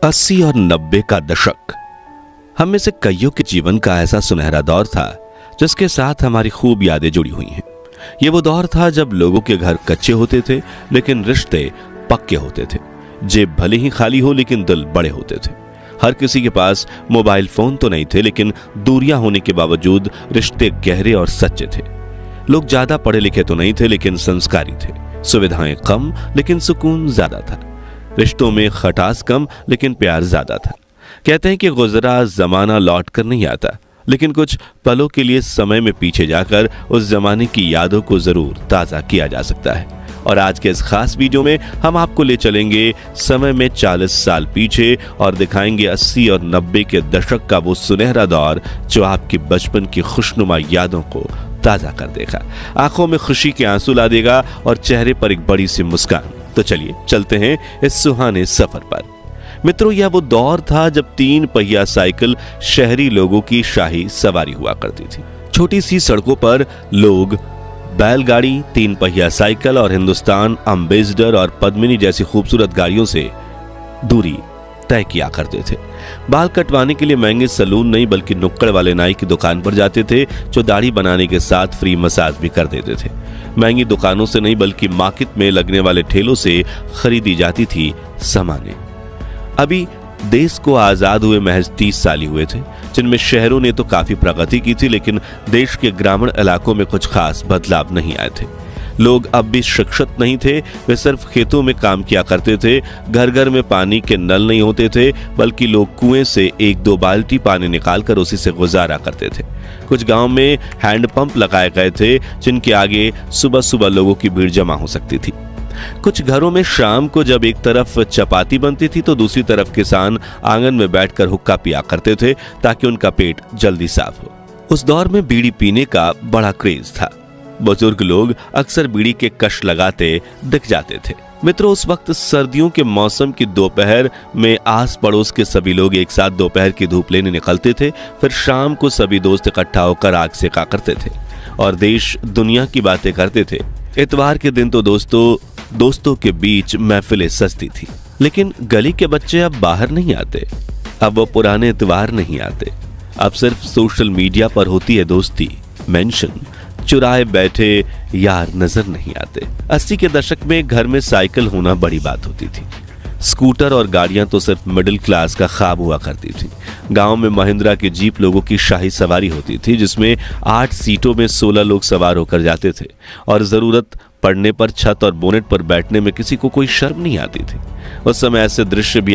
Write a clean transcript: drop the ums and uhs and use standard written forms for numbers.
80 और 90 का दशक हम में से कईयों के जीवन का ऐसा सुनहरा दौर था जिसके साथ हमारी खूब यादें जुड़ी हुई हैं। ये वो दौर था जब लोगों के घर कच्चे होते थे लेकिन रिश्ते पक्के होते थे। जेब भले ही खाली हो लेकिन दिल बड़े होते थे। हर किसी के पास मोबाइल फोन तो नहीं थे लेकिन दूरियां होने के बावजूद रिश्ते गहरे और सच्चे थे। लोग ज्यादा पढ़े लिखे तो नहीं थे लेकिन संस्कारी थे। सुविधाएं कम लेकिन सुकून ज्यादा था। रिश्तों में खटास कम लेकिन प्यार ज्यादा था। कहते हैं कि गुजरा जमाना लौट कर नहीं आता, लेकिन कुछ पलों के लिए समय में पीछे जाकर उस जमाने की यादों को जरूर ताजा किया जा सकता है। और आज के इस खास वीडियो में हम आपको ले चलेंगे समय में 40 साल पीछे और दिखाएंगे 80 और 90 के दशक का वो सुनहरा दौर जो आपके बचपन की खुशनुमा यादों को ताजा कर देगा, आंखों में खुशी के आंसू ला देगा और चेहरे पर एक बड़ी सी मुस्कान। तो चलिए चलते हैं इस सुहाने सफर पर। मित्रों, यह वो दौर था जब 3 पहिया साइकिल शहरी लोगों की शाही सवारी हुआ करती थी। छोटी सी सड़कों पर लोग बैलगाड़ी, 3 पहिया साइकिल और हिंदुस्तान अम्बेसडर और पद्मिनी जैसी खूबसूरत गाड़ियों से दूरी तय किया करते थे। बाल कटवाने के लिए महंगे सैलून नहीं बल्कि नुक्कड़ वाले नाई की दुकान पर जाते थे जो दाढ़ी बनाने के साथ फ्री मसाज भी कर देते थे। महंगी दुकानों से नहीं बल्कि मार्केट में लगने वाले ठेलों से खरीदी जाती थी सामानें। अभी देश को आजाद हुए महज 30 साल ही हुए थे, जिनमें शहरों ने तो काफी प्रगति की थी लेकिन देश के ग्रामीण इलाकों में कुछ खास बदलाव नहीं आए थे। लोग अब भी शिक्षित नहीं थे, वे सिर्फ खेतों में काम किया करते थे। घर घर में पानी के नल नहीं होते थे बल्कि लोग कुएं से 1-2 बाल्टी पानी निकालकर उसी से गुजारा करते थे। कुछ गांव में हैंडपंप लगाए गए थे जिनके आगे सुबह सुबह लोगों की भीड़ जमा हो सकती थी। कुछ घरों में शाम को जब एक तरफ चपाती बनती थी तो दूसरी तरफ किसान आंगन में बैठकर हुक्का पिया करते थे ताकि उनका पेट जल्दी साफ हो। उस दौर में बीड़ी पीने का बड़ा क्रेज था। बुजुर्ग लोग अक्सर बीड़ी के कश लगाते दिख जाते थे। मित्रों, उस वक्त सर्दियों के मौसम की दोपहर में आस पड़ोस के सभी लोग एक साथ दोपहर की धूप लेने निकलते थे। फिर शाम को सभी दोस्त इकट्ठा होकर आग सेका करते थे और देश दुनिया की बातें करते थे। इतवार के दिन तो दोस्तों के बीच महफिलें सजती थी। लेकिन गली के बच्चे अब बाहर नहीं आते। अब वो पुराने इतवार नहीं आते। अब सिर्फ सोशल मीडिया पर होती है दोस्ती, मेंशन। चुराए बैठे यार नजर नहीं आते। 80 के दशक में घर में साइकिल होना बड़ी बात होती थी। स्कूटर और गाड़ियां तो सिर्फ मिडिल क्लास का ख्वाब हुआ करती थी। गांव में महिंद्रा की जीप लोगों की शाही सवारी होती थी जिसमें 8 सीटों में 16 लोग सवार होकर जाते थे और जरूरत पड़ने पर छत और बोनेट पर बैठने में किसी को कोई शर्म नहीं आती थी। उस समय ऐसे दृश्य भी